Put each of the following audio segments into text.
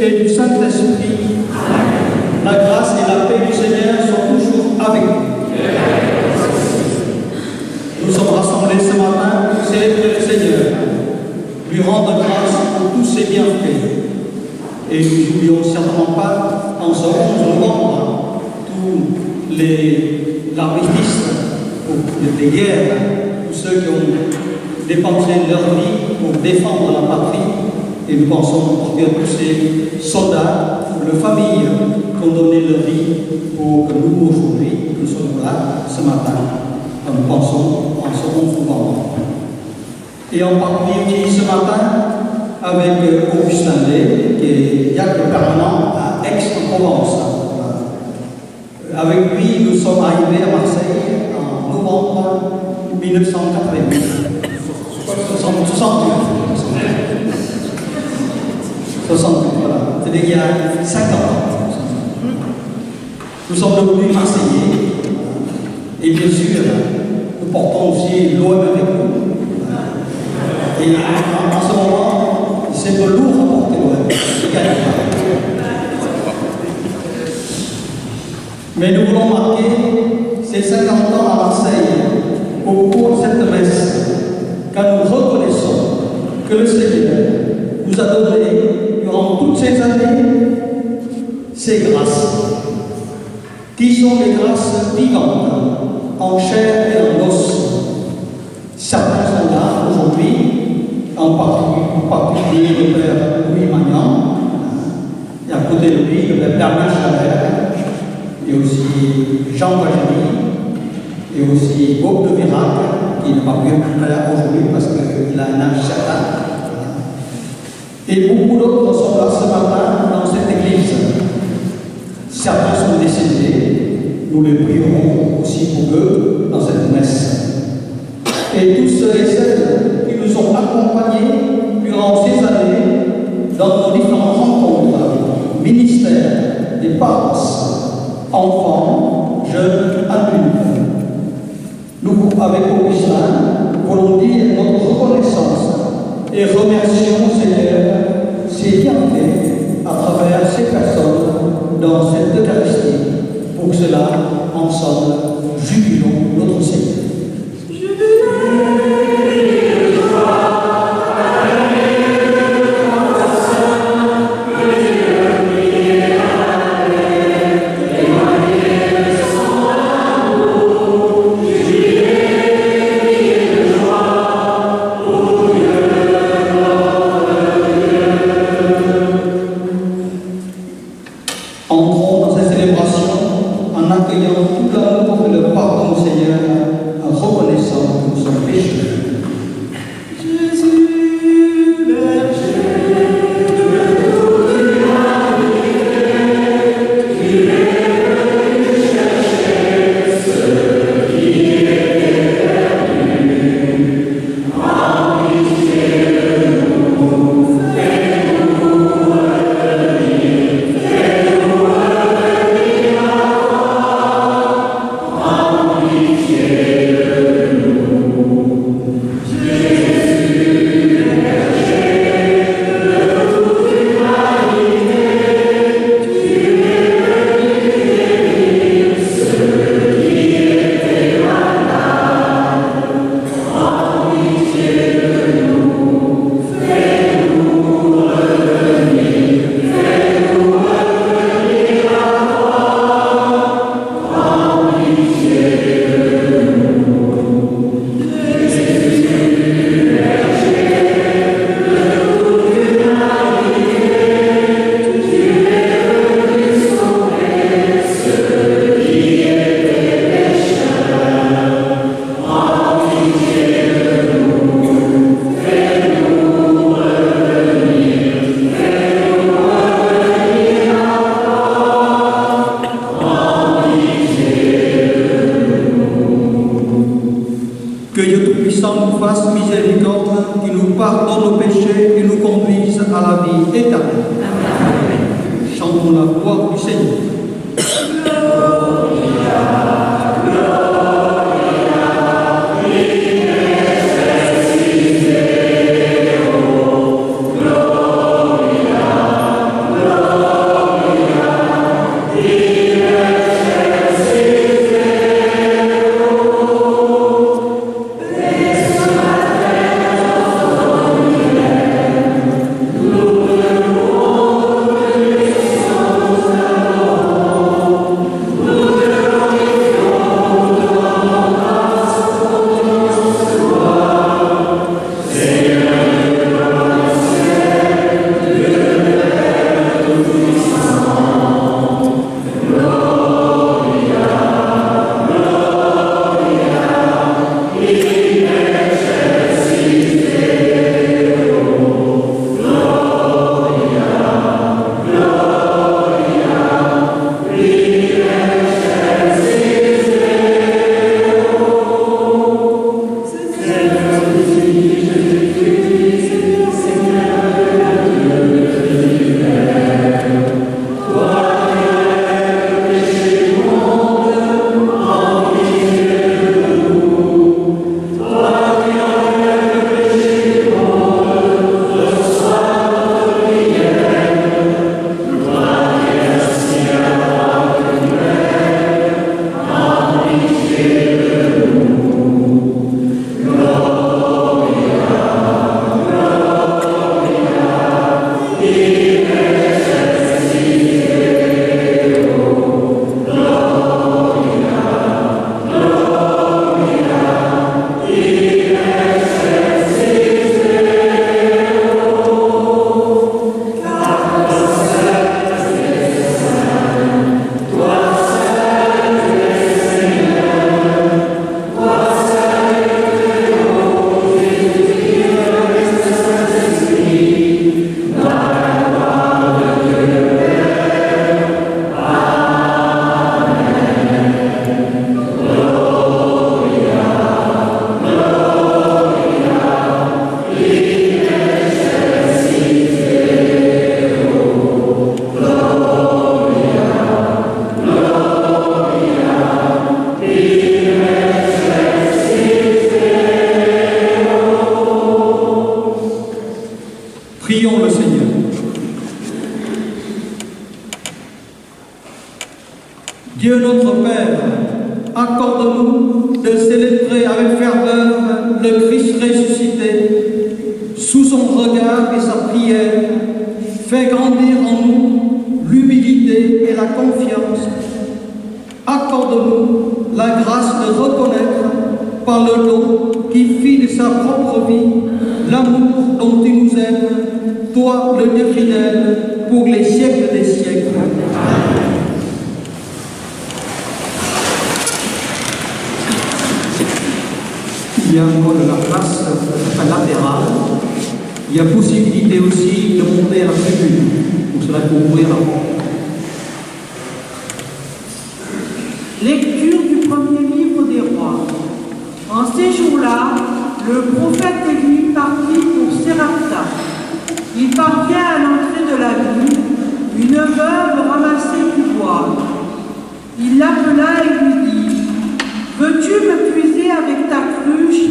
et du Saint-Esprit. La grâce et la paix du Seigneur sont toujours avec nous. Nous sommes rassemblés ce matin pour célébrer le Seigneur, lui rendre grâce pour tous ses bienfaits. Et nous n'oublions certainement pas, en ce 11 novembre, tous les armistices des guerres, tous ceux qui ont dépensé leur vie pour défendre la patrie. Et nous pensons bien tous ces soldats, leurs familles qui ont donné leur vie pour que nous, aujourd'hui, nous soyons là ce matin. Nous pensons en ce 11 novembre. Et en particulier ce matin, avec Augustin Lay, qui est diacre permanent à Aix-en-Provence. Avec lui, nous sommes arrivés à Marseille en novembre 1988. 68, voilà. C'est-à-dire il y a 50 ans. Nous sommes devenus Marseillais. Et bien sûr, nous portons aussi l'OM avec nous. Et en ce moment, c'est de lourd à porter l'OM. Mais nous voulons marquer ces 50 ans à Marseille au cours de cette messe, car nous reconnaissons que le Seigneur nous a donné, durant toutes ces années, ces grâces, qui sont des grâces vivantes, en chair et en os. Certains sont là aujourd'hui, en particulier le Père Louis Magnan, et à côté de lui, le Père Bernard Chabert, et aussi Jean Vagéry, et aussi Bob de Virac, qui n'a pas pu être là aujourd'hui parce qu'il a un âge certain. Et beaucoup d'autres sont là ce matin dans cette église. Certains sont décédés, nous les prierons aussi pour eux dans cette messe. Et tous ceux et celles qui nous ont accompagnés durant ces années dans nos différentes rencontres, ministères, des paroisses, enfants, jeunes, adultes. Nous, avec Augustin, voulons dire notre reconnaissance et remercions Seigneur ses bienfaits à travers ces personnes dans cette Eucharistie. Pour cela, ensemble, jubilons notre Seigneur. Dieu notre Père, accorde-nous de célébrer avec ferveur le Christ ressuscité. Sous son regard et sa prière, fais grandir en nous l'humilité et la confiance. Accorde-nous la grâce de reconnaître par le don qui fit de sa propre vie l'amour dont tu nous aimes, toi le Dieu fidèle, pour les siècles des siècles. Il y a encore de la place latérale. Il y a possibilité aussi de monter à la tribune. Donc cela pour ouvrir la porte. Lecture du premier livre des rois. En ces jours-là, le prophète Élie partit pour Sérapta. Il parvient à l'entrée de la ville, une veuve ramassait du bois. Il l'appela et lui dit: « Veux-tu me puiser avec ta cruche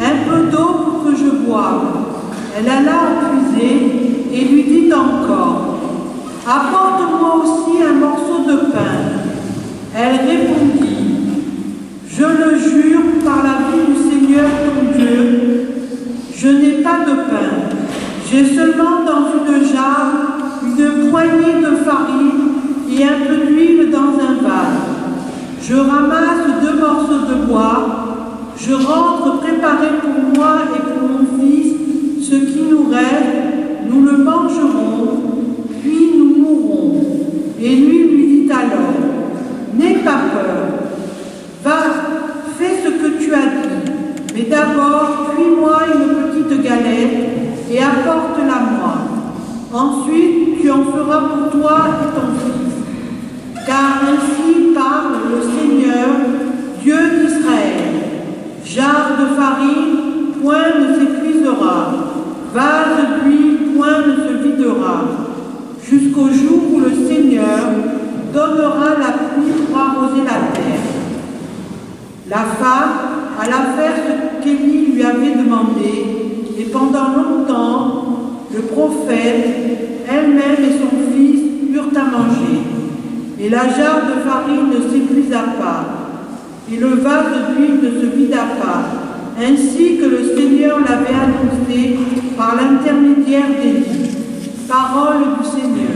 un peu d'eau pour que je boive ?» Elle alla puiser et lui dit encore: « Apporte-moi aussi un morceau de pain. » Elle répondit: « Je le jure par la vie du Seigneur ton Dieu, je n'ai pas de pain. J'ai seulement dans une jarre une poignée de farine et un peu d'huile dans un vase. Je ramasse 2 morceaux de bois, je rentre préparer pour moi et pour mon fils ce qui nous reste, nous le mangerons, puis nous mourrons. » Et lui dit alors: « N'aie pas peur, va, fais ce que tu as dit, mais d'abord cuis-moi une petite galette et apporte-la-moi. Ensuite, tu en feras pour toi et ton fils. Car ainsi parle le Seigneur, Dieu d'Israël. Jarre de farine, point ne s'épuisera, vase d'huile, point ne se videra, jusqu'au jour où le Seigneur donnera la pluie pour arroser la terre. » La femme alla faire ce qu'Élie lui avait demandé, et pendant longtemps, le prophète, elle-même et son fils eurent à manger. Et la jarre de farine ne s'épuisa pas, et le vase d'huile ne se vida pas, ainsi que le Seigneur l'avait annoncé par l'intermédiaire d'Élie. Parole du Seigneur.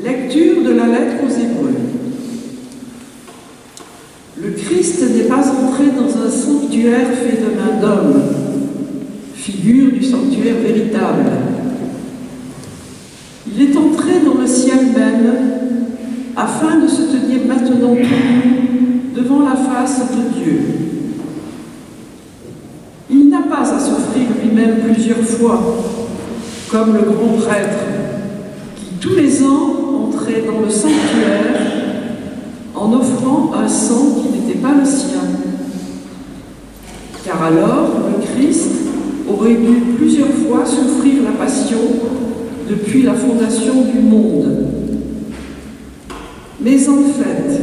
Lecture de la lettre aux Hébreux. Le Christ n'est pas entré dans un sanctuaire fait de main d'homme, figure du sanctuaire véritable, ciel même, afin de se tenir maintenant devant la face de Dieu. Il n'a pas à s'offrir lui-même plusieurs fois, comme le grand prêtre, qui tous les ans entrait dans le sanctuaire en offrant un sang qui n'était pas le sien. Car alors, le Christ aurait dû plusieurs fois souffrir la passion depuis la fondation du monde. Mais en fait,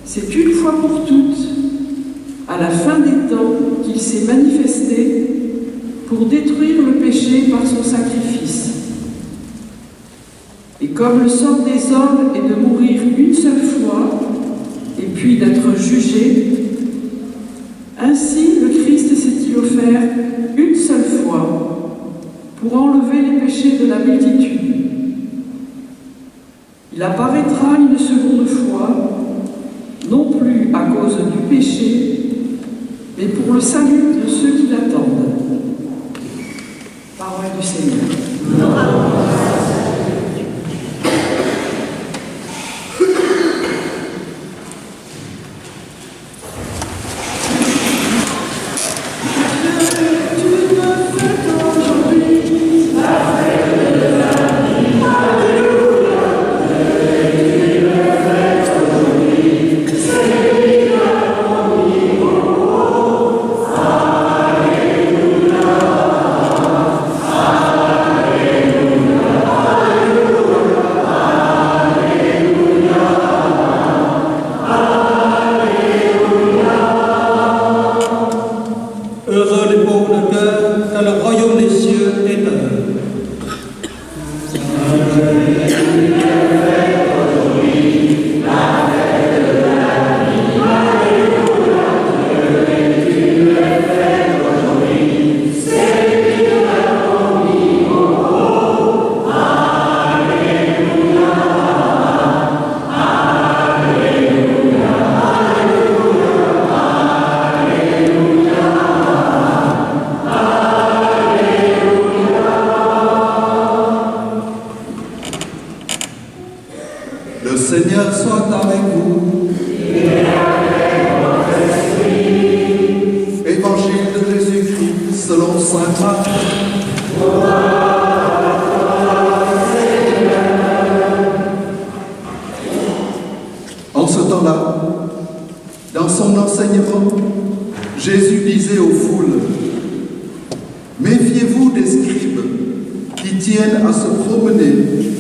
c'est une fois pour toutes, à la fin des temps, qu'il s'est manifesté pour détruire le péché par son sacrifice. Et comme le sort des hommes est de mourir une seule fois, et puis d'être jugé, ainsi le Christ s'est-il offert une seule fois pour enlever les péchés de la multitude. Il apparaîtra une seconde fois, non plus à cause du péché, mais pour le salut de ceux qui l'attendent. Parole du Seigneur. Le Seigneur soit avec vous. Et avec votre esprit. Évangile de Jésus-Christ selon saint Marc. En ce temps-là, dans son enseignement, Jésus disait aux foules: méfiez-vous des scribes qui tiennent à se promener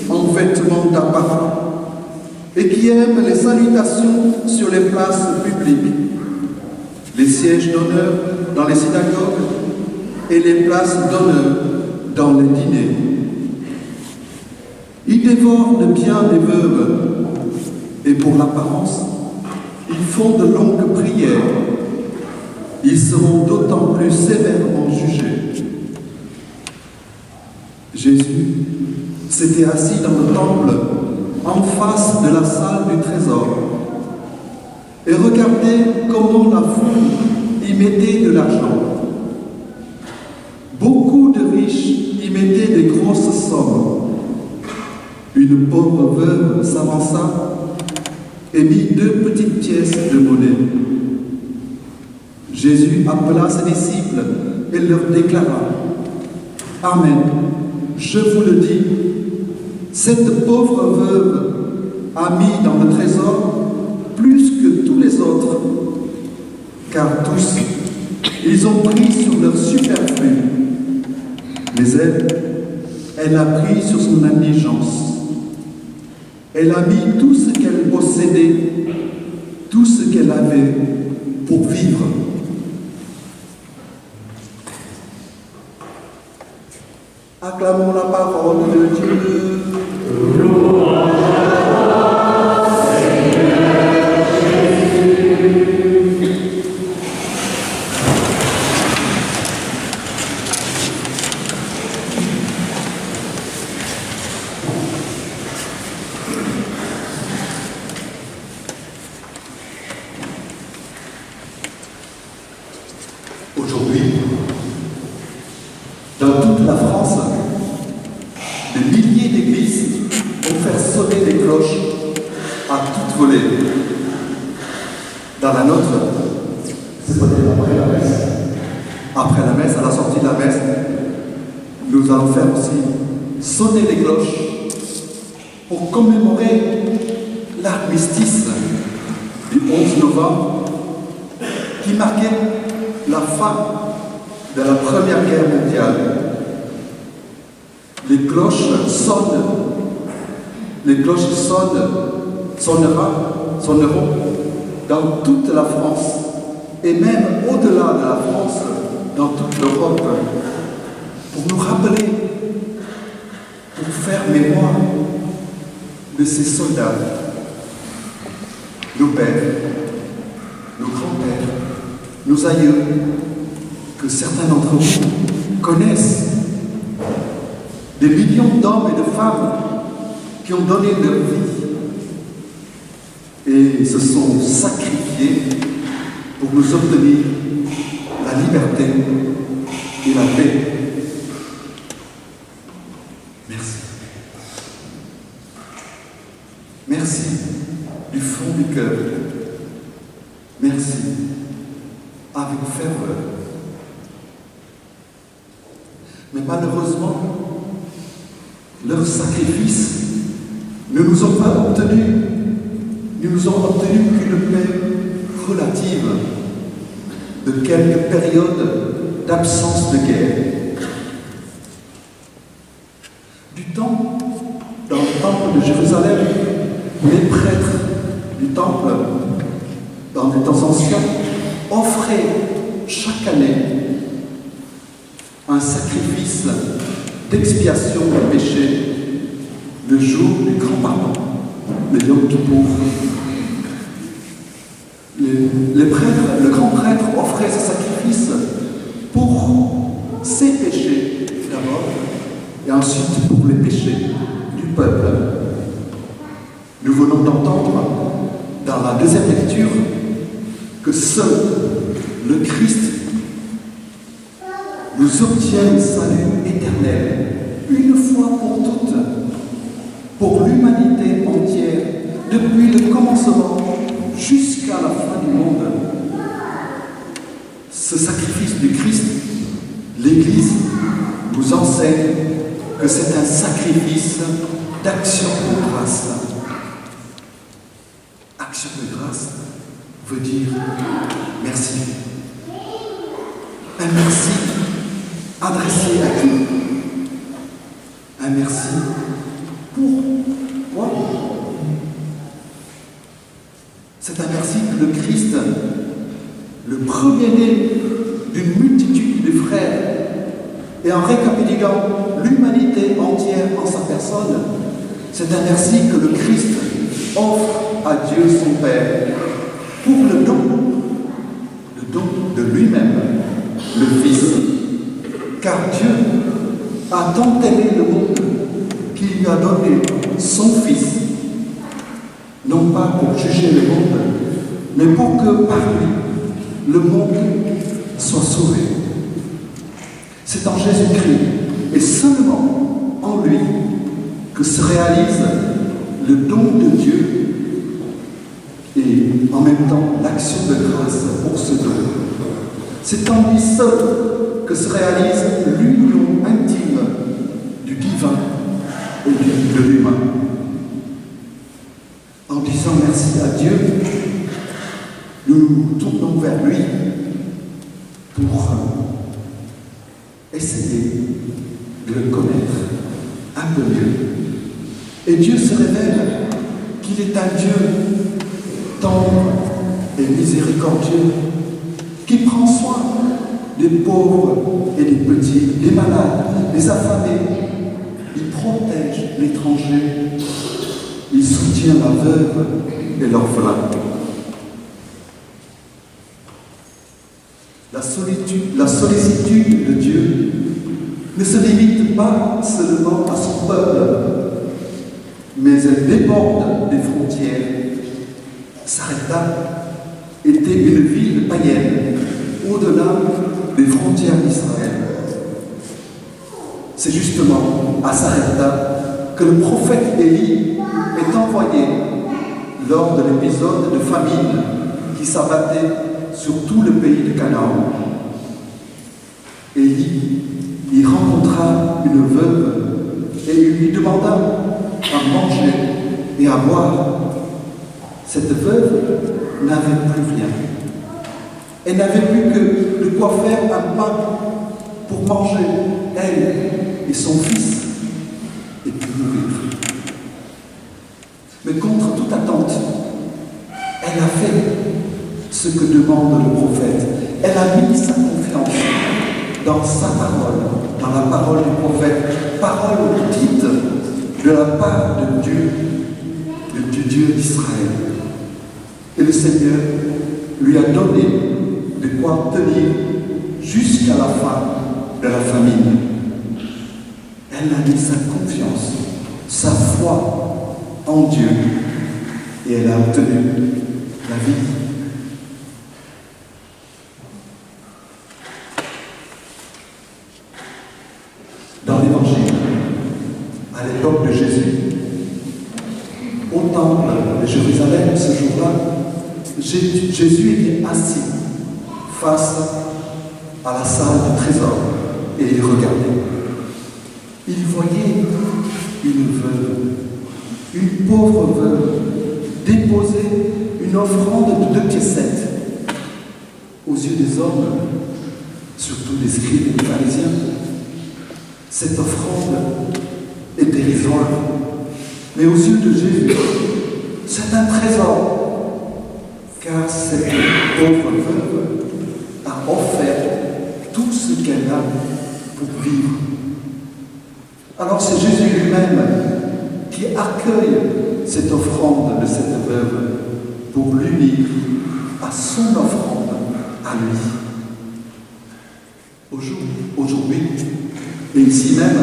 en vêtements d'apparat et qui aiment les salutations sur les places publiques, les sièges d'honneur dans les synagogues et les places d'honneur dans les dîners. Ils dévorent le bien des veuves et pour l'apparence, ils font de longues prières. Ils seront d'autant plus sévèrement jugés. Jésus s'était assis dans le temple en face de la salle du trésor et regardez comment la foule y mettait de l'argent. Beaucoup de riches y mettaient des grosses sommes. Une pauvre veuve s'avança et mit 2 petites pièces de monnaie. Jésus appela ses disciples et leur déclara: Amen, je vous le dis, cette pauvre veuve a mis dans le trésor plus que tous les autres, car tous, ils ont pris sur leur superflu, mais elle a pris sur son indigence. Elle a mis tout ce qu'elle possédait, tout ce qu'elle avait pour vivre. Acclamons la parole de Dieu. Aujourd'hui, dans toute la France, des milliers d'églises vont faire à toute volée. Dans la nôtre, c'est peut-être après la messe. Après la messe, à la sortie de la messe, nous allons faire aussi sonner les cloches pour commémorer l'armistice du 11 novembre qui marquait la fin de la Première Guerre mondiale. Les cloches sonneront dans toute la France et même au-delà de la France, dans toute l'Europe, pour nous rappeler, pour faire mémoire de ces soldats, nos pères, nos grands-pères, nos aïeux, que certains d'entre vous connaissent, des millions d'hommes et de femmes qui ont donné leur vie et se sont sacrifiés pour nous obtenir la liberté et la paix. Merci. Merci du fond du cœur. Merci avec ferveur. Mais malheureusement, leurs sacrifices ne nous ont pas obtenu. Nous nous ont obtenu qu'une paix relative de quelques périodes d'absence de guerre. Du temps, dans le temple de Jérusalem, les prêtres du temple, dans les temps anciens, offraient chaque année un sacrifice d'expiation des péchés le jour du grand pardon, le Yom Kippour. Les prêtres, le grand prêtre offrait ce sacrifice pour ses péchés d'abord et ensuite pour les péchés du peuple. Nous venons d'entendre dans la deuxième lecture que seul le Christ nous obtient le salut éternel, une fois pour toutes, pour l'humanité entière, depuis le commencement jusqu'à la fin du monde. Ce sacrifice du Christ, l'Église nous enseigne que c'est un sacrifice d'action de grâce. Action de grâce veut dire merci. Un merci adressé à qui? Un merci pour moi. C'est un merci que le Christ, le premier-né d'une multitude de frères, et en récapitulant l'humanité entière en sa personne, c'est un merci que le Christ offre à Dieu son Père pour le don de lui-même, le Fils. Car Dieu a tant aimé le monde qu'il lui a donné son Fils, non pas pour juger le monde, mais pour que par lui, le monde soit sauvé. C'est en Jésus-Christ et seulement en lui que se réalise le don de Dieu et en même temps l'action de grâce pour ce don. C'est en lui seul que se réalise l'union intime du divin et de l'humain. En disant merci à Dieu, nous nous tournons vers lui pour essayer de le connaître un peu mieux. Et Dieu se révèle qu'il est un Dieu tendre et miséricordieux, qui prend soin des pauvres et des petits, des malades, des affamés. Il protège l'étranger. Il soutient la veuve et l'orphelin. La sollicitude de Dieu ne se limite pas seulement à son peuple, mais elle déborde des frontières. Sarepta était une ville païenne, au-delà des frontières d'Israël. C'est justement à Sarepta que le prophète Élie est envoyé lors de l'épisode de famine qui s'abattait sur tout le pays de Canaan. Élie y rencontra une veuve et lui demanda à manger et à boire. Cette veuve n'avait plus rien. Elle n'avait plus que de quoi faire un pain pour manger, elle et son fils, et puis mourir. Mais contre toute attente, elle a fait ce que demande le prophète. Elle a mis sa confiance dans sa parole, dans la parole du prophète, parole dite de la part de Dieu, du Dieu d'Israël. Et le Seigneur lui a donné de quoi tenir jusqu'à la fin de la famine. Elle a mis sa confiance, sa foi en Dieu, et elle a obtenu la vie. Dans l'Évangile, à l'époque de Jésus, au temple de Jérusalem, ce jour-là, Jésus était assis face à la salle du trésor et il regardait. Il voyait une veuve, une pauvre veuve, déposer une offrande de 2 piécettes. Aux yeux des hommes, surtout des scribes et des pharisiens, cette offrande est dérisoire. Mais aux yeux de Jésus, c'est un trésor. Car cette pauvre veuve a offert tout ce qu'elle a pour vivre. Alors c'est Jésus lui-même qui accueille cette offrande de cette veuve pour l'unir à son offrande à lui. Aujourd'hui, et ici même,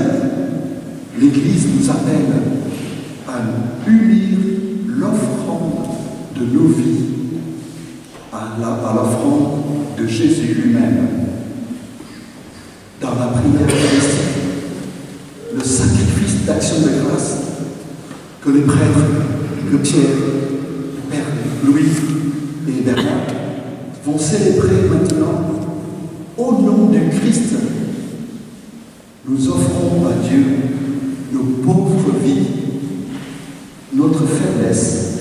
l'Église nous appelle à unir l'offrande de nos vies à l'offrande de Jésus lui-même. Dans la prière eucharistique, le sacrifice d'action de grâce que les prêtres, que Pierre, Père Louis et Bernard vont célébrer maintenant au nom du Christ. Nous offrons à Dieu nos pauvres vies, notre faiblesse,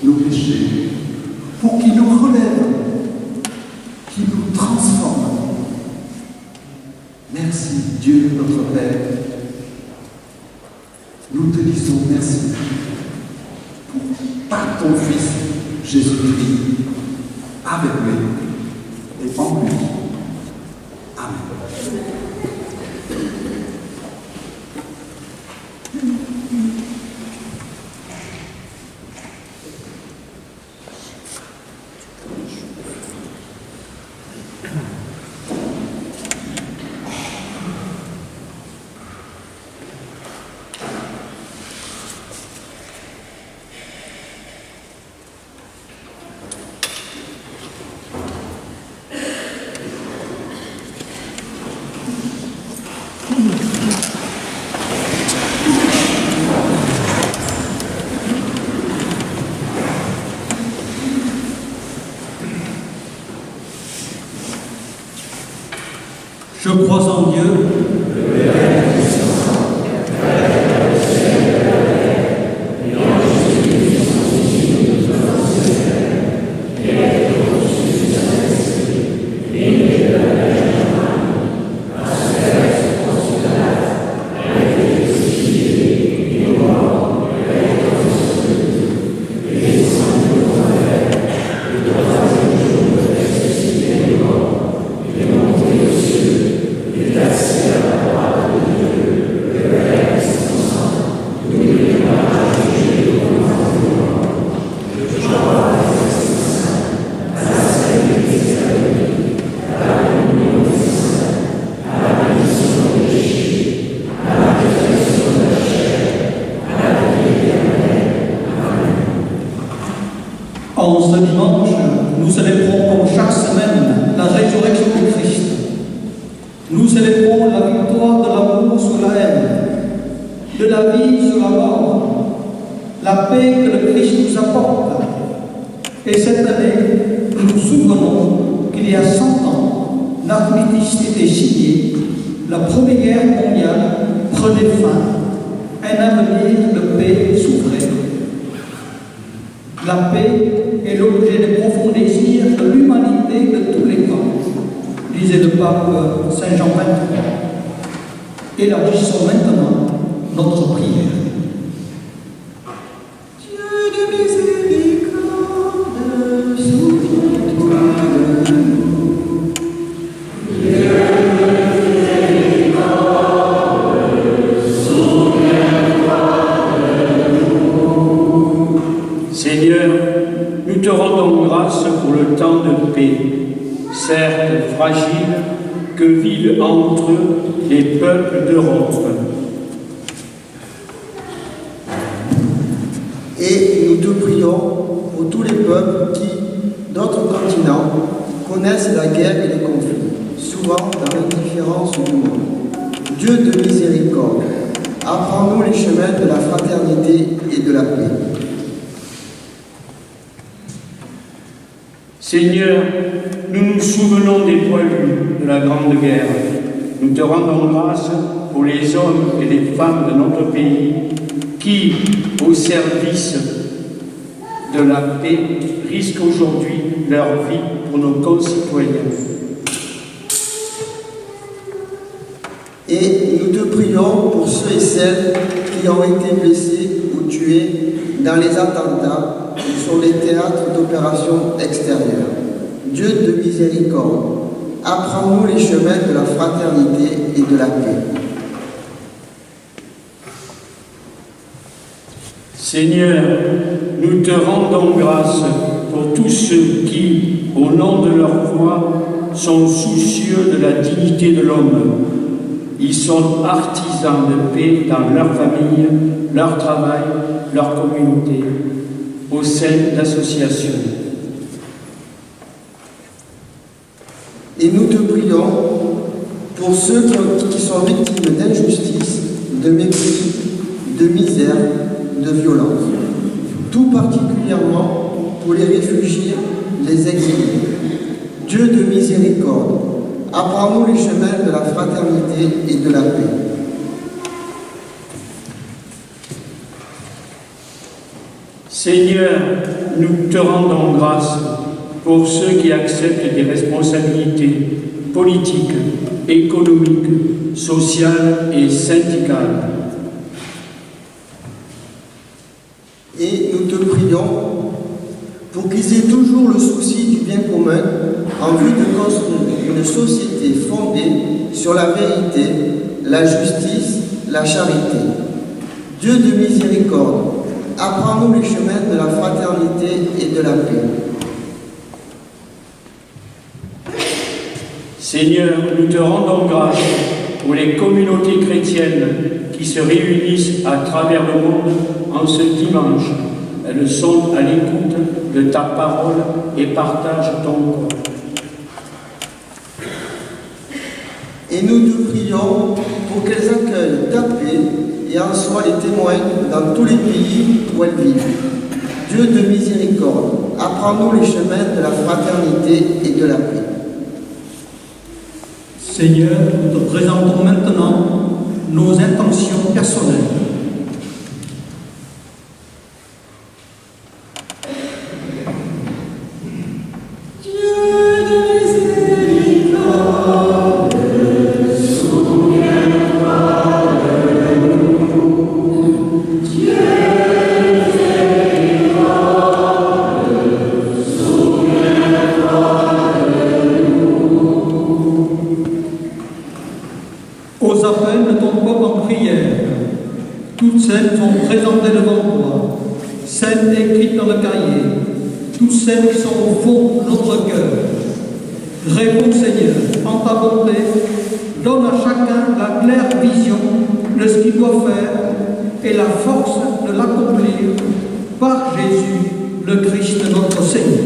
nos péchés, pour qu'il nous relève, qu'il nous transforme. Merci Dieu notre Père. Nous te disons merci par ton Fils Jésus-Christ, avec lui et en lui. Amen. Je crois en Dieu, en ce dimanche, nous célébrons comme chaque semaine la résurrection du Christ. Nous célébrons la victoire de l'amour sur la haine, de la vie sur la mort, la paix que le Christ nous apporte. Et cette année, nous nous souvenons qu'il y a 100 ans, l'armistice était signé, la Première Guerre mondiale prenait fin, un avenir de paix s'ouvrait. La paix est l'objet des profonds désirs de l'humanité de tous les temps, disait le pape Saint Jean XXIII. Élargissons maintenant notre prière. Seigneur, nous te rendons grâce pour le temps de paix, certes fragile, que vivent entre les peuples d'Europe. Et nous te prions pour tous les peuples qui, d'autres continents, connaissent la guerre et les conflits, souvent dans l'indifférence du monde. Dieu de miséricorde, apprends-nous les chemins de la fraternité et de la paix. Seigneur, nous nous souvenons des poilus de la Grande Guerre. Nous te rendons grâce pour les hommes et les femmes de notre pays qui, au service de la paix, risquent aujourd'hui leur vie pour nos concitoyens. Et nous te prions pour ceux et celles qui ont été blessés ou tués dans les attentats ou sur les théâtres d'opérations extérieures. Dieu de miséricorde, apprends-nous les chemins de la fraternité et de la paix. Seigneur, nous te rendons grâce pour tous ceux qui, au nom de leur foi, sont soucieux de la dignité de l'homme. Ils sont artisans de paix dans leur famille, leur travail, leur communauté, au sein d'associations. Et nous te prions pour ceux qui sont victimes d'injustice, de mépris, de misère, de violence, tout particulièrement pour les réfugiés, les exilés. Dieu de miséricorde, apprends-nous les chemins de la fraternité et de la paix. Seigneur, nous te rendons grâce pour ceux qui acceptent des responsabilités politiques, économiques, sociales et syndicales. Et nous te prions pour qu'ils aient toujours le souci du bien commun en vue de construire une société fondée sur la vérité, la justice, la charité. Dieu de miséricorde, apprends-nous les chemins de la fraternité et de la paix. Seigneur, nous te rendons grâce pour les communautés chrétiennes qui se réunissent à travers le monde en ce dimanche. Elles sont à l'écoute de ta parole et partagent ton corps. Et nous te prions pour qu'elles accueillent ta paix et en soient les témoins dans tous les pays où elles vivent. Dieu de miséricorde, apprends-nous les chemins de la fraternité et de la paix. Seigneur, nous te présentons maintenant nos intentions personnelles. Aux appels de ton peuple en prière, toutes celles sont présentées devant toi, celles écrites dans le cahier, toutes celles qui sont au fond de notre cœur. Réponds Seigneur, en ta bonté, donne à chacun la claire vision de ce qu'il doit faire et la force de l'accomplir par Jésus, le Christ notre Seigneur.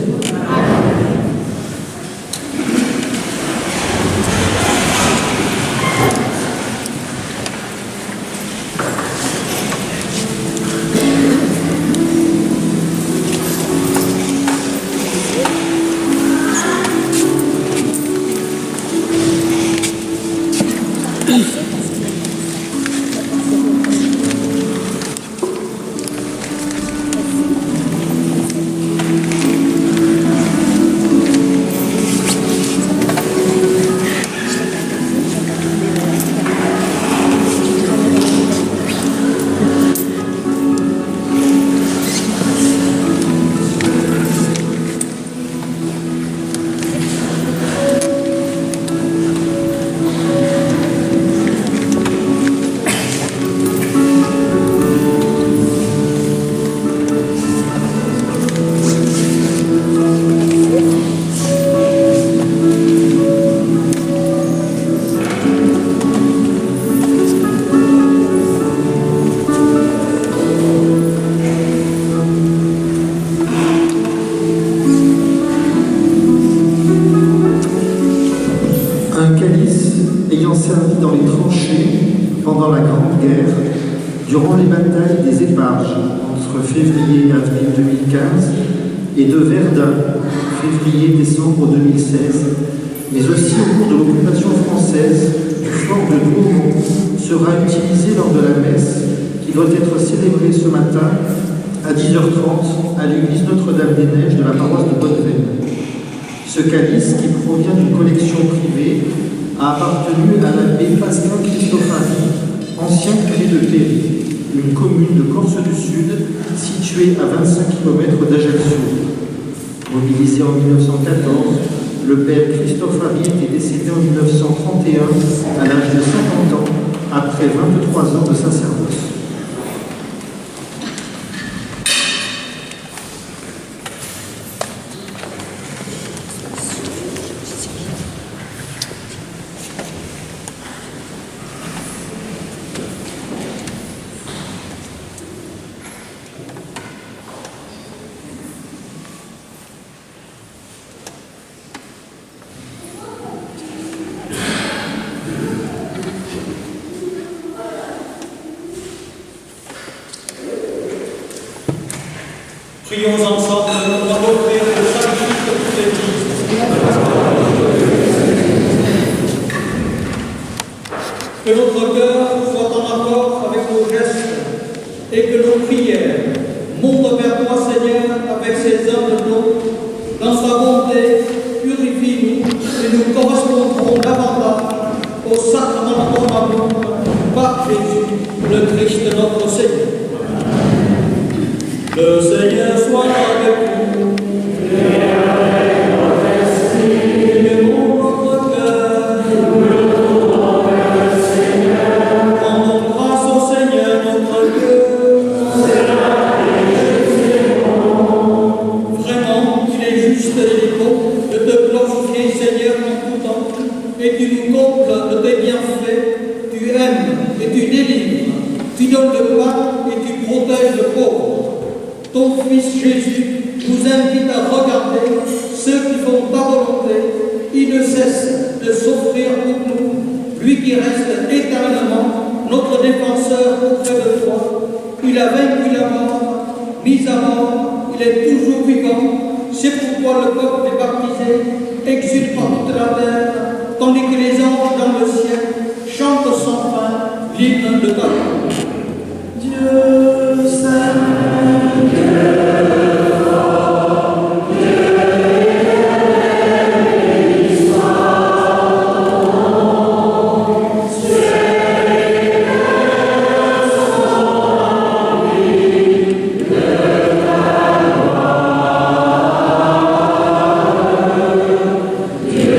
pendant la Grande Guerre, durant les batailles des Éparges entre février et avril 2015 et de Verdun, février-décembre 2016, mais aussi au cours de l'occupation française du fort de Douaumont, sera utilisé lors de la messe qui doit être célébrée ce matin à 10h30 à l'église Notre-Dame-des-Neiges de la paroisse de Bonneveine. Ce calice, qui provient d'une collection privée, a appartenu à l'abbé Pascal Cristofari, ancien curé de Péry, une commune de Corse du Sud située à 25 km d'Ajaccio. Mobilisé en 1914, le père Cristofari était décédé en 1931 à l'âge de 50 ans, après 23 ans de sacerdoce. Prions ensemble pour offrir le sacrifice de toute l'Église. Que notre cœur soit en accord avec nos gestes et que nos prières montent vers toi, Seigneur, avec ces hommes de l'eau. Dans sa bonté, purifie-nous et nous correspondrons davantage au sacrement de ton amour par Jésus, le Christ notre Seigneur. Le Seigneur soit avec vous. Et avec votre esprit. Élevons notre cœur. Nous louons le Seigneur. Rendons grâce au Seigneur notre Dieu. C'est là et Jésus est bon. Vraiment, il est juste et beau de te glorifier, Seigneur, en tout temps. Et tu nous combles de tes bienfaits. Tu aimes et tu délivres. Tu donnes le pain et tu protèges le pauvre. Ton Fils Jésus nous invite à regarder ceux qui font ta volonté. Il ne cesse de s'offrir pour nous, lui qui reste éternellement notre défenseur auprès de toi. Il a vaincu la mort, mis à mort, il est toujours vivant. C'est pourquoi le peuple des baptisés exulte par toute la terre, tandis que les anges dans le ciel chantent sans fin l'hymne de ta gloire. Dieu saint, Dieu fort, Dieu éternel et l'histoire. Ciel et terre sont remplis de ta gloire. Dieu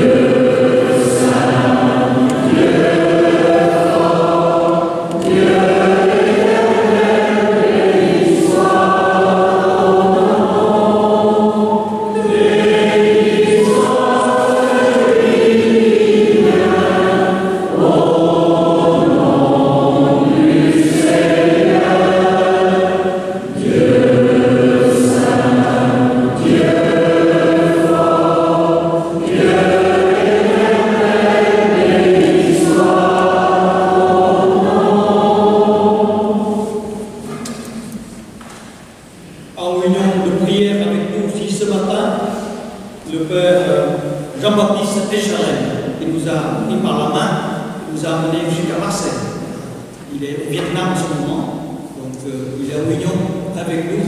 saint, Dieu fort, Dieu en union de prière avec nous aussi ce matin, le Père Jean-Baptiste Descharelles, qui nous a pris par la main, nous a amenés jusqu'à Marseille. Il est au Vietnam en ce moment, donc il est en union avec nous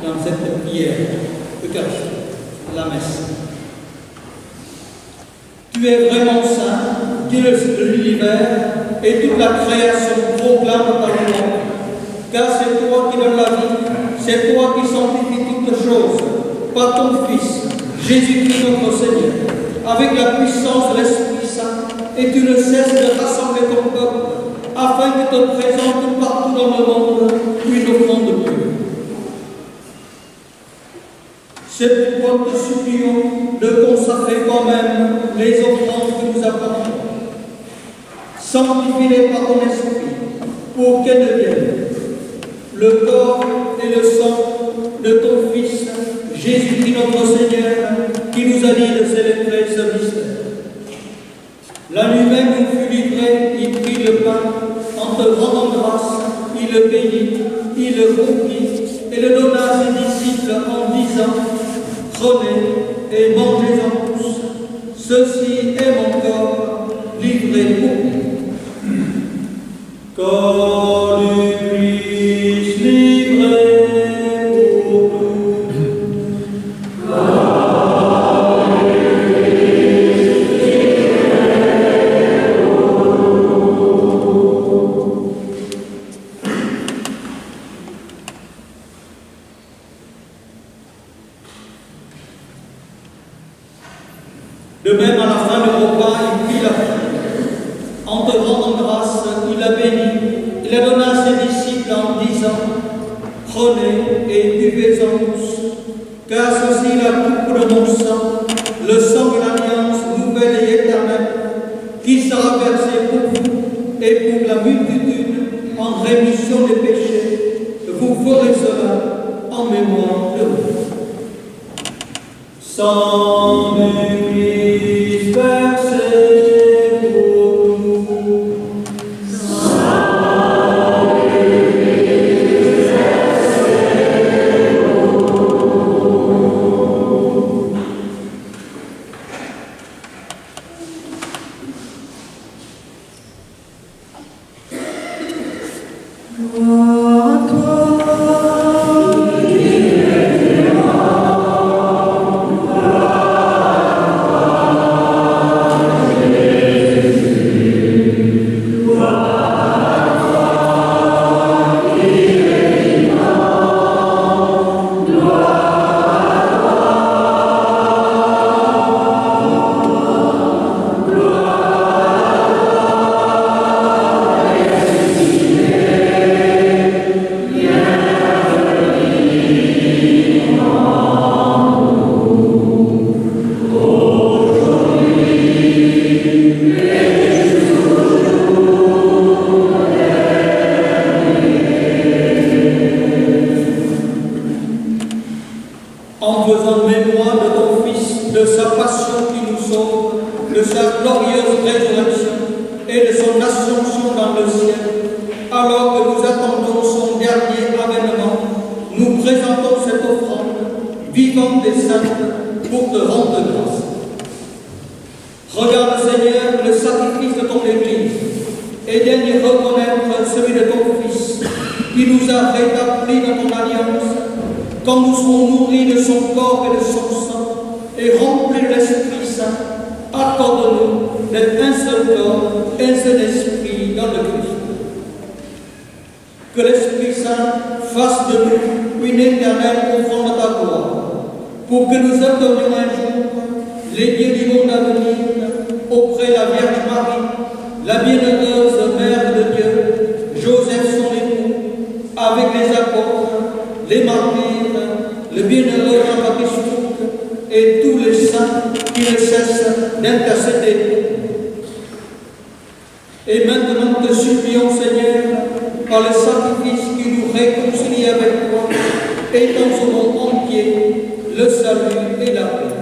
dans cette prière eucharistique, la messe. Tu es vraiment saint, Dieu de l'univers, et toute la création proclame ta louange, car c'est toi qui donnes la vie. C'est toi qui sanctifies toutes choses, par ton Fils, Jésus-Christ notre Seigneur, avec la puissance de l'Esprit Saint, et tu ne cesses de rassembler ton peuple, afin que te présente partout dans le monde une offrande pure. C'est pourquoi nous te supplions de consacrer toi-même les offrandes que nous apportons. Sanctifie-les par ton Esprit, pour qu'elles deviennent le corps et le sang de ton Fils, Jésus-Christ notre Seigneur, qui nous a dit de célébrer ce mystère. La nuit même où il fut livré, il prit le pain, en te rendant grâce, il le bénit, il le rompit et le donna à ses disciples en disant, prenez et mangez-en tous, ceci est mon corps livré pour vous. Corps du Christ livré pour nous. De même, à la fin du repas, il prit la coupe. En te rendant grâce, il la bénit. Il la donna à ses disciples en disant, prenez et buvez-en tous, car ceci est la coupe de mon sang, le sang de l'alliance nouvelle et éternelle, qui sera versé pour vous et pour la multitude en rémission des péchés. Vous ferez cela en mémoire de vous. Sang du Christ versé pour nous. En faisant mémoire de ton Fils, de sa passion qui nous sauve, de sa glorieuse résurrection et de son ascension dans le ciel, alors que nous attendons son dernier avènement, nous présentons cette offrande vivante et sainte pour te rendre grâce. Regarde, Seigneur, le sacrifice de ton Église et daigne reconnaître celui de ton Fils qui nous a rétablis dans ton alliance, quand nous serons nourris de son corps et de son sang et remplis de l'Esprit Saint. Accorde-nous d'être un seul corps, un seul esprit dans le Christ. Que l'Esprit Saint fasse de nous une éternelle offrande de ta gloire, pour que nous adorions un jour les dieux du monde à venir auprès de la Vierge Marie, la bienheureuse Mère de Dieu, Joseph son époux, avec les apôtres, les martyrs, le bienheureux Jean-Baptiste et tous les saints qui ne cessent d'intercéder pour nous. Et maintenant te supplions, Seigneur, par le sacrifice qui nous réconcilie avec toi, étends au monde entier le salut et la paix.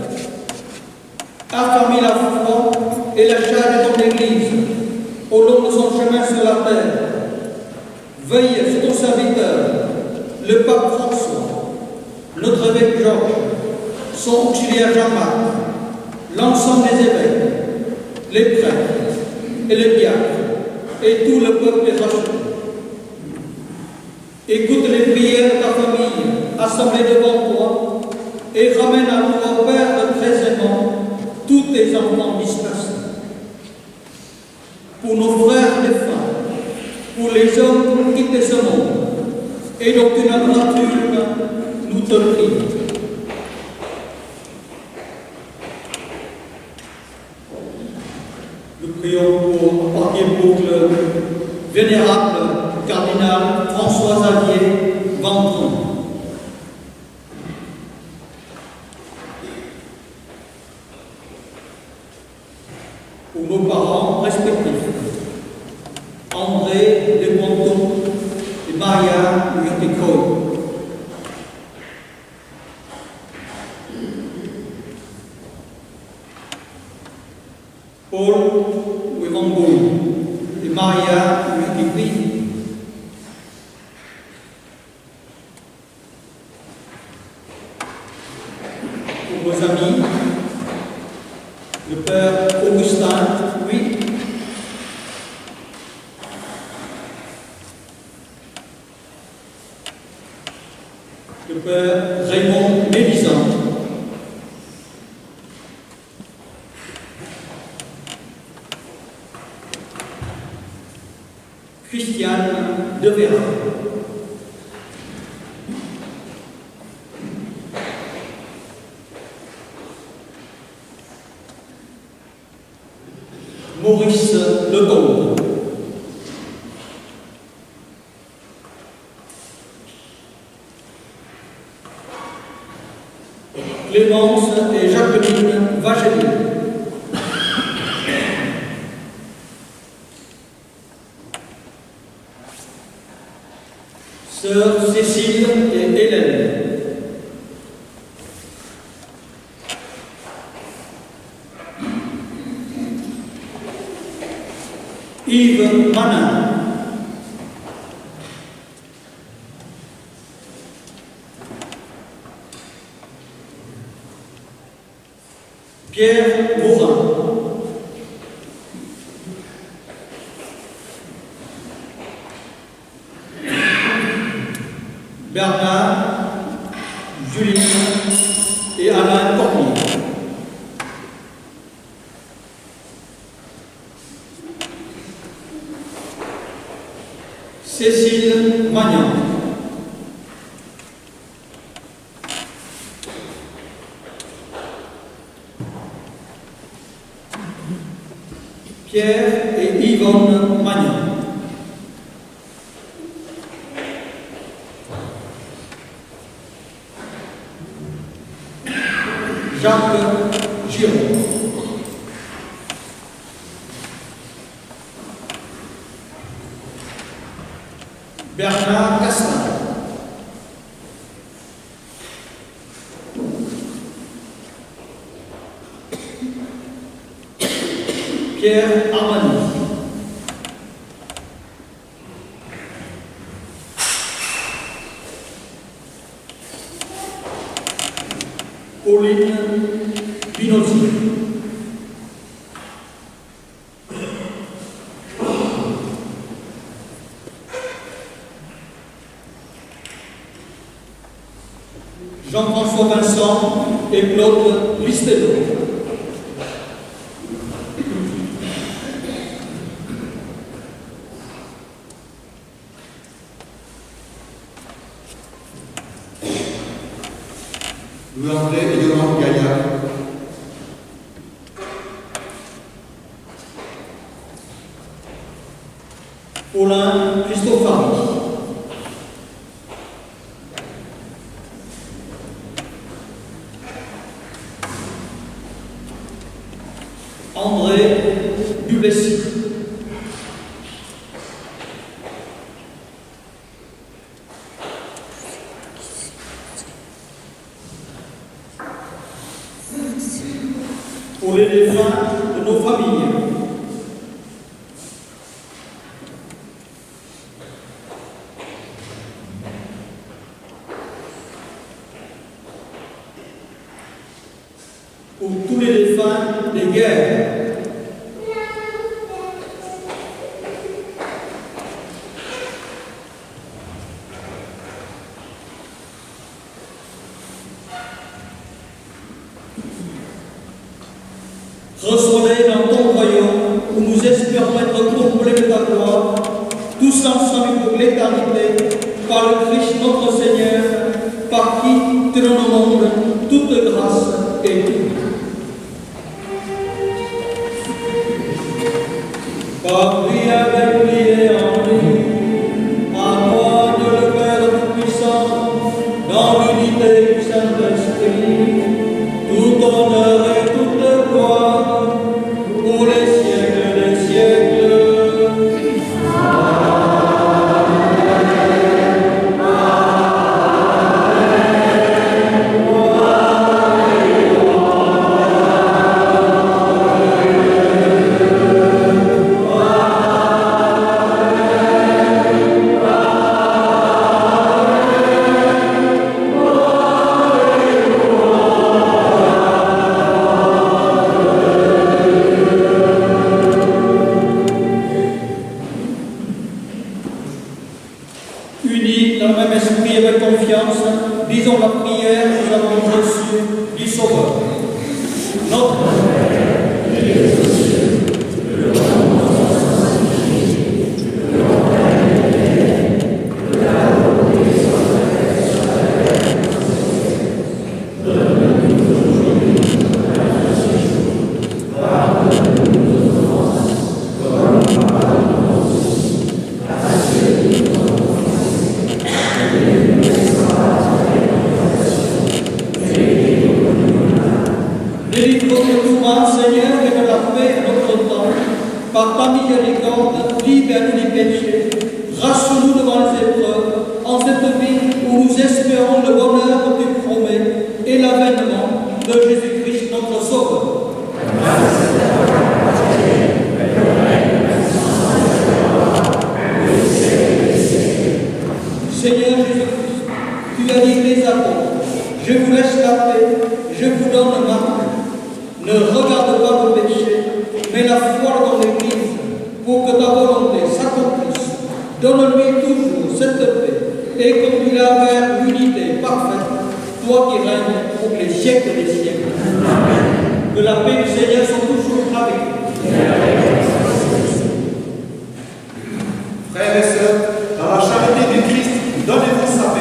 Affermis la foi et la charge de ton Église au long de son chemin sur la terre. Veille sur ton serviteur, le pape François, notre évêque Georges, son auxiliaire Jean-Marc, l'ensemble des évêques, les prêtres et les diacres, et tout le peuple des rachetés. Écoute les prières de ta famille assemblée devant toi et ramène à toi, Père très aimant, tous tes enfants dispersés. Pour nos frères défunts, pour les hommes qui quittent ce monde, et dont tu n'as nature, nous te prions. Nous prions pour, en premier boucle, vénérable cardinal François-Xavier Vendron. Pour nos parents respectifs, André de Monton et Maria Urticoy. Paul Wivambouy et Maria le Père Raymond Mélisant, Christiane de Vera, Maurice Lecomte, Clémence et Jacqueline Vagélie, Sœurs Cécile et Hélène, Yves Manin, Pierre Morin, Bernard, Julie et Alain Cormier. Cécile Magnan, Pierre et Yvonne Magnan, Jacques Giron, Bernard Castin, Pierre Armani, Pauline Binozzi, Jean-François Vincent et Claude Listedo. Louis-André et Yolande Gaillard, Paulin Christofari, André Duplessis, pour les défunts de nos familles, pour tous les défunts des guerres, reçois-les dans ton royaume où nous espérons être comblés de ta gloire, tous ensemble pour l'éternité, par le Christ notre Seigneur, par qui te donne au monde toute grâce et tout. Par lui, avec lui et en lui, à moi de le Père Tout-Puissant, dans l'unité du Saint-Esprit, tout honneur et toute gloire, pour les siècles des siècles. Unis dans le même esprit et avec confiance, disons la prière que nous avons reçue du Sauveur. Notre délivre-nous, Seigneur, et de la paix à notre temps, par ta miséricorde, libère-nous du péché, rassure-nous devant les épreuves, en cette vie où nous espérons le bonheur que tu promets et l'avènement de Jésus-Christ, notre Sauveur. Seigneur Jésus-Christ, tu as dit tes apôtres, je vous laisse la paix, je vous donne ma paix. Ne regarde pas le péché, mais la foi dans l'Église, pour que ta volonté s'accomplisse. Donne-lui toujours cette paix, et conduis-la vers l'unité parfaite, toi qui règnes pour les siècles des siècles. Que la paix du Seigneur soit toujours avec vous. Frères et sœurs, dans la charité du Christ, donnez-vous sa paix.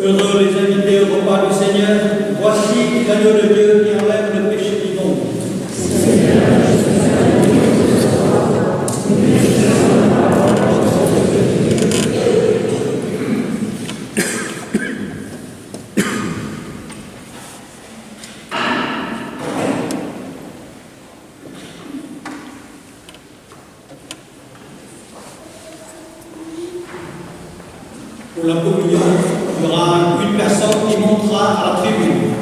Heureux les invités au repas du Seigneur, voici l'agneau de Dieu qui enlève le péché du monde. la communion, il y aura une personne qui montera à la tribune.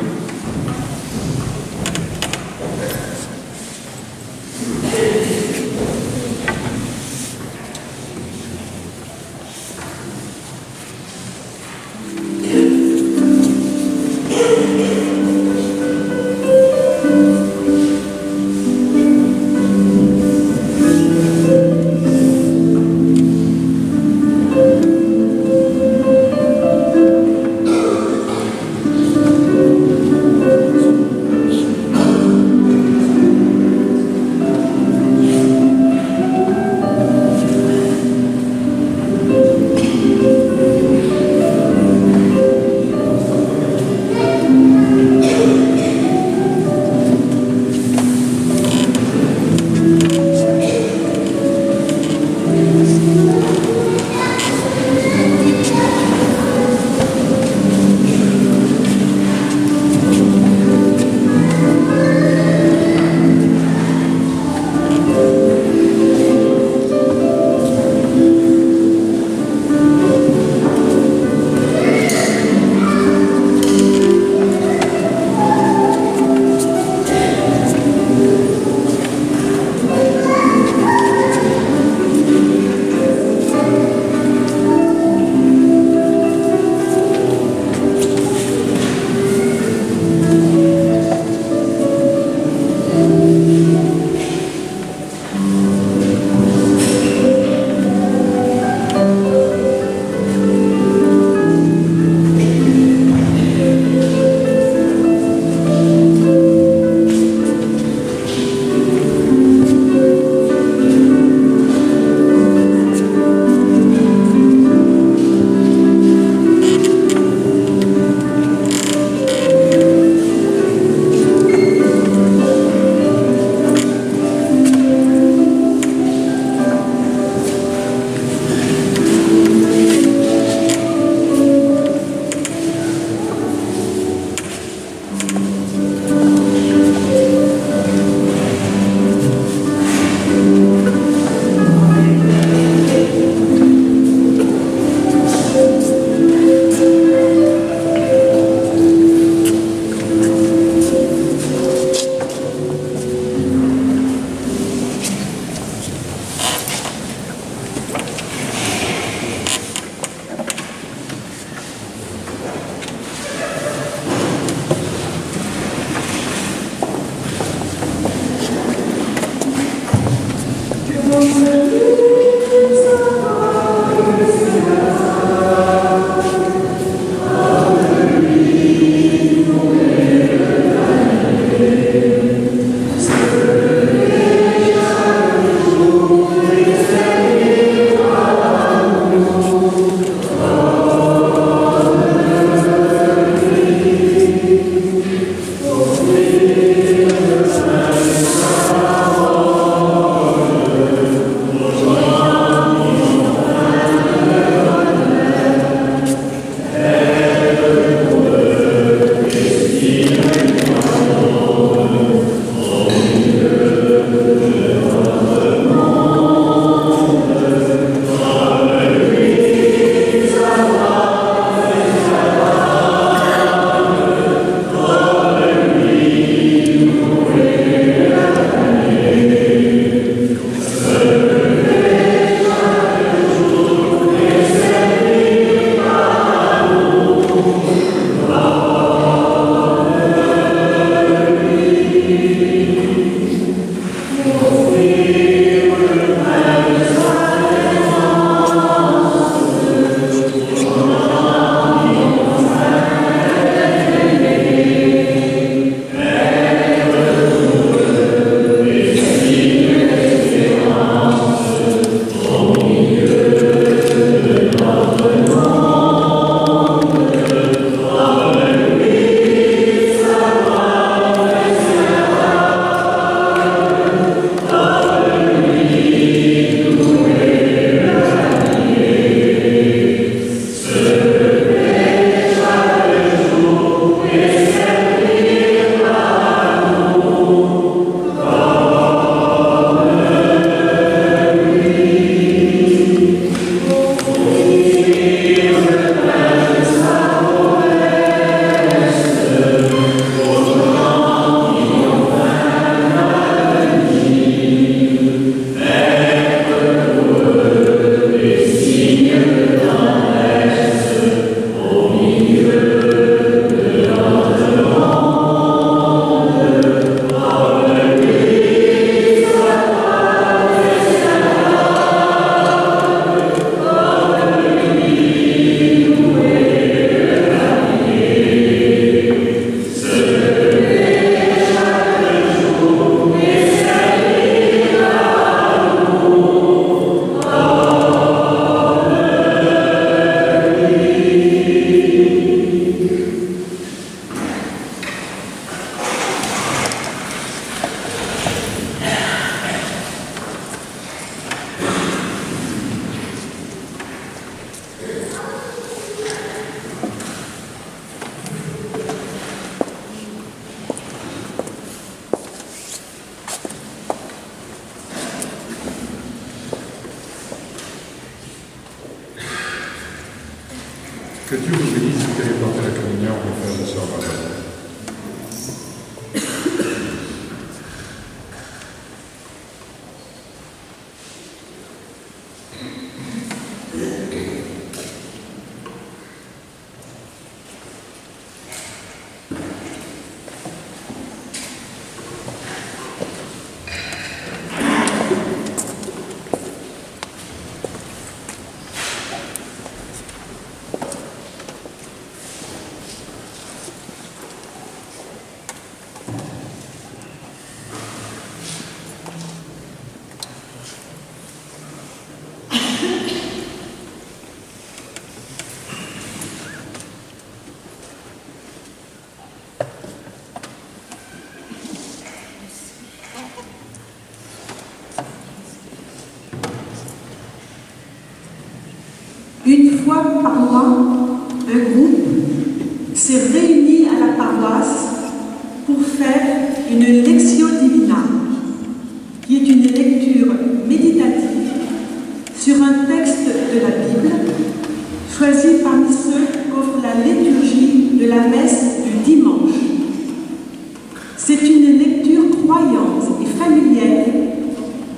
Que Dieu vous bénisse, vous allez porter la communion, mes frères et sœurs. Une fois par mois, un groupe s'est réuni à la paroisse pour faire une lectio divina, qui est une lecture méditative sur un texte de la Bible, choisi parmi ceux qu'offre la liturgie de la messe du dimanche. C'est une lecture croyante et familière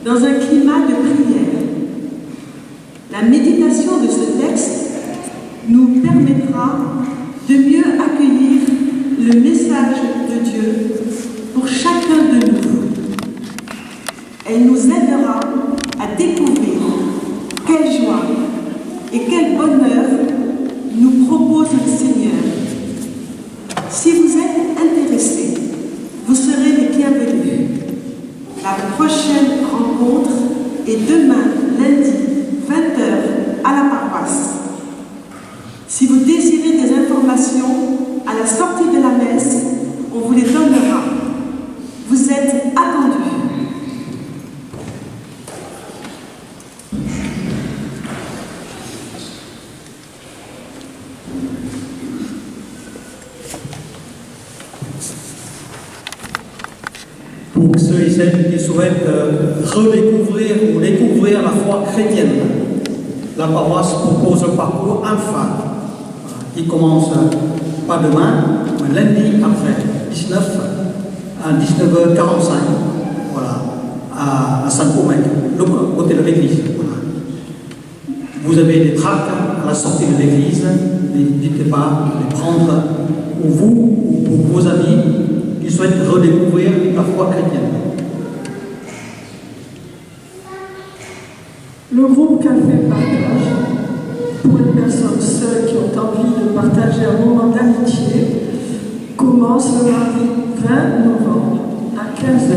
dans un climat de prière. La méditation de ce texte nous permettra de mieux accueillir le message de Dieu pour chacun de nous. Elle nous aidera à découvrir quelle joie et quel bonheur nous propose le Seigneur. Si vous êtes intéressés, vous serez les bienvenus. La prochaine rencontre est demain, lundi, 20h, à la paroisse. Si vous désirez des informations, à la sortie de la messe, on vous les donnera. Vous êtes attendus. Pour ceux et celles qui souhaitent redécouvrir ou découvrir la foi chrétienne, la paroisse propose un parcours infâme qui commence pas demain, mais lundi après, 19 à 19h45, voilà, à Saint-Omer, côté de l'église. Voilà. Vous avez des tracts à la sortie de l'église, n'hésitez pas à les prendre pour vous ou pour vos amis qui souhaitent redécouvrir la foi chrétienne. Le groupe Café Partage, pour les personnes seules qui ont envie de partager un moment d'amitié, commence le mardi 20 novembre à 15h,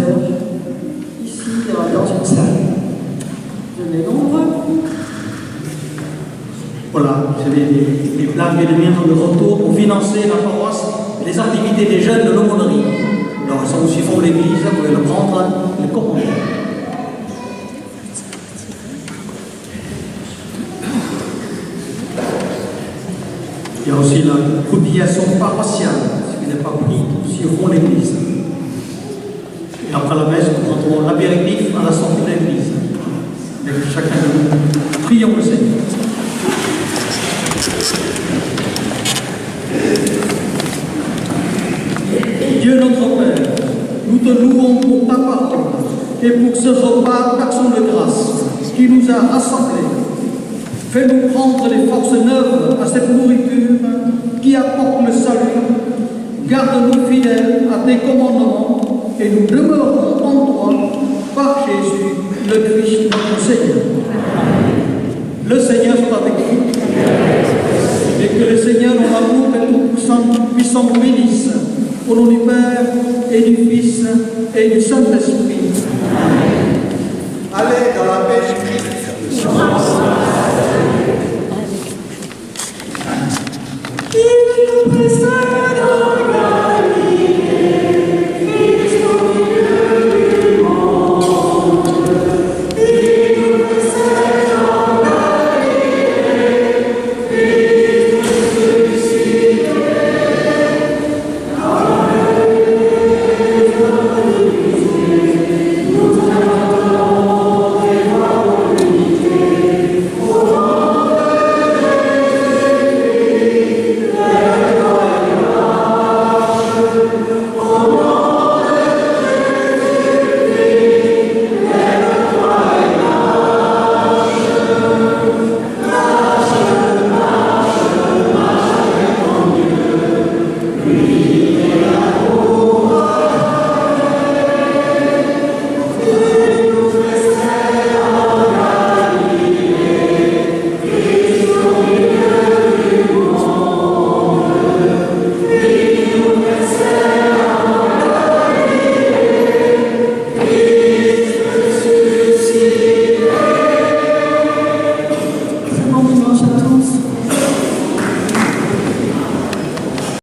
ici dans une salle. Venez nombreux. Voilà, vous avez les plaques et les biens de retour pour financer la paroisse et les activités des jeunes de l'aumônerie. Alors, ça vous suffit l'église, vous pouvez le prendre, le commander. Il y a aussi la cotisation paroissiale, ce qui n'est pas pris sur l'église. Et après la messe, nous rentrons l'apéritif à la sortie de l'église. Avec chacun de nous, prions le Seigneur. Dieu notre Père, nous te louons pour ta parole et pour ce repas d'action de grâce qui nous a rassemblés. Fais-nous prendre les forces neuves à cette nourriture qui apporte le salut. Garde-nous fidèles à tes commandements et nous demeurons en toi par Jésus, le Christ, notre Seigneur. Le Seigneur soit avec vous et que le Seigneur, dans l'amour et tout-puissant, nous bénisse. Au nom du Père et du Fils et du Saint-Esprit. Allez dans la paix du Christ.